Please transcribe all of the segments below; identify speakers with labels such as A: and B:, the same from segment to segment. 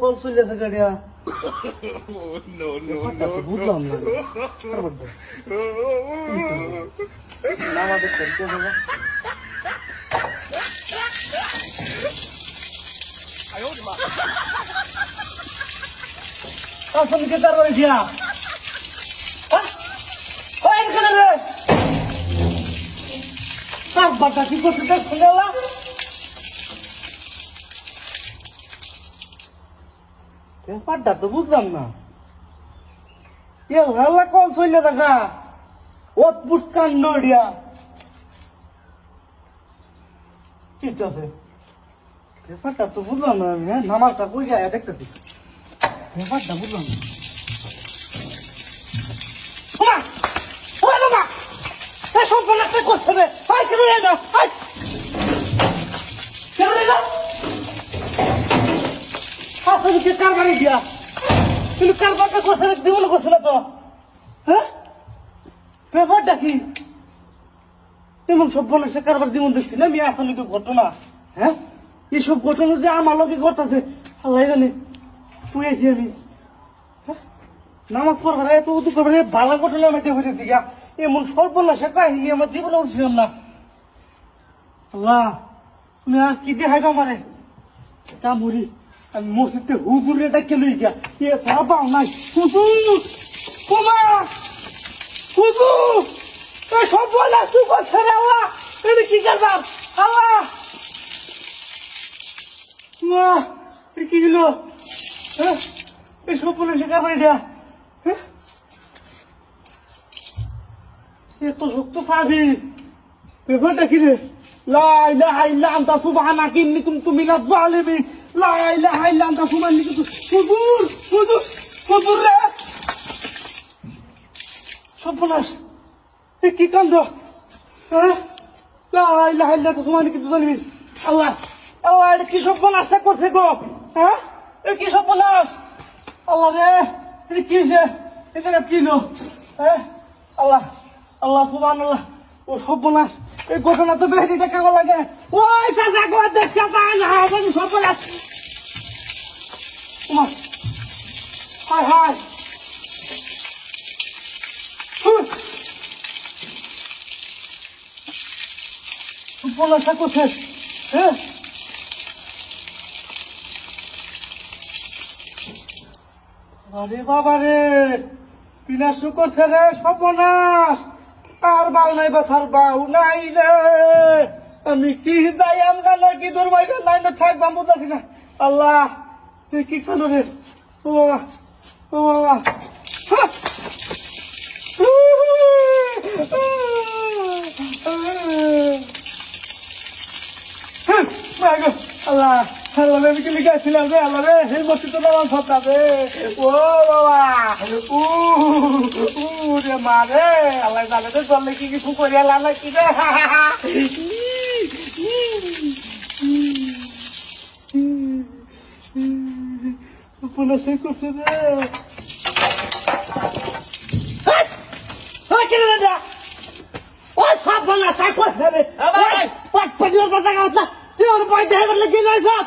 A: call চলে আছে গাড়িয়া বুঝলাম না আমাদের খেলতে হবে কে তার দিয়া বাটা কি করছে শুনে ব্যাপারটা তো বুঝলাম না ভালো কল চলে দেখা অদ্ভুত কাণ্ড এডিয়া কি আছে ব্যাপারটা তো বুঝলাম না আমি নামাজটা কই যায় দেখতেছি ব্যাপারটা বুঝলাম না করছে রে কারবারি দিয়া কিন্তু কারবারটা করছে জীবন করছে না তো হ্যাঁ ব্যাপারটা কি তেমন সব মানুষের কারবার জীবন দেখছি না মেয়ে আসলে ঘটনা হ্যাঁ এইসব ঘটনা যে আমার লোকে ঘটাছে আল্লাহ জানে শুয়েছি আমি নামাজ পড়বার এত উদু করবার ভালো ঘটনা মেটে হয়েছে গা এমন সর্বনাশা কাহিনী আমার জীবনে উঠছিলাম না আল্লাহ তুমি আর কি দেখাইবা আমারে তা মরি আমি মসজিদে হুজুর এটা কেলই গা এ পাও নাই হুজুর কুমা হুজুর এ সব বলা তুই করছে রে আল্লাহ এটা কি করবাম আল্লাহ কি হলো এই সব বলে সে কারবার এটা এত শক্ত পাবি ব্যাপারটা কি রে লা ইলাহা ইল্লা আনতা সুবহানাকা ইন্নী কুনতু মিনাজ জালিমিন লা ইলাহা ইল্লা আনতা সুবহানাকা হুজুর হুজুর হুজুর রে সর্বনাশ এ কি কাণ্ড লা ইলাহা ইল্লা আনতা সুবহানাকা ইন্নী কুনতু জালিমিন আল্লাহ আল্লাহ এটা কি সর্বনাশ করছে গো হ্যাঁ এ কি সর্বনাশ আল্লাহ রে এটা কি এটা কি লো আল্লাহ আল্লাহ সুবহানাল্লাহ ও সর্বনাশ এই ঘটনা তো বেশি দেখা লাগে ওই চাচা গো দেখতে পাই না সর্বনাশ হায় হায় সর্বনাশা করছে হ্যাঁ আরে বাবা রে বিনাশ করছে রে সর্বনাশ আর বাউ নাই বাছার বাউ নাই রে আমি কি দাই আমগানা কি তোর বাইরে লাইনে থাকবাম বুঝাছি না আল্লাহ তুই কি খানো রে ও বাবা ও বাবা আল্লাহ আল্লাহ আমি কি লিখেছিলাম রে আল্লাহ রে সেই মসজিদে নামাজ পড়তাম রে ও বাবা রে মা রে আল্লাহ জানে তো চললে কি কিছু করিয়া লাভ কি রে পুলিশ করছে রে ও সব বলা তা করছে রে পাট পাটির কথা কথা তুই ওর পয়সা দেবার লেগে যাই সব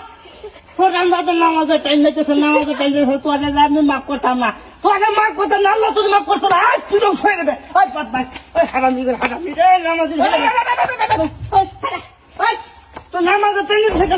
A: নামাজের টাইম লাগতেছে নামাজের টাইম তোরে আমি মাফ করতাম না তোরে মাফ করতাম না আল্লাহ তুই মাফ করতো না তুই হয়ে যাবে ওই পাত ভাই ওই হারামি রে নামাজ তো নামাজের টাইম থেকে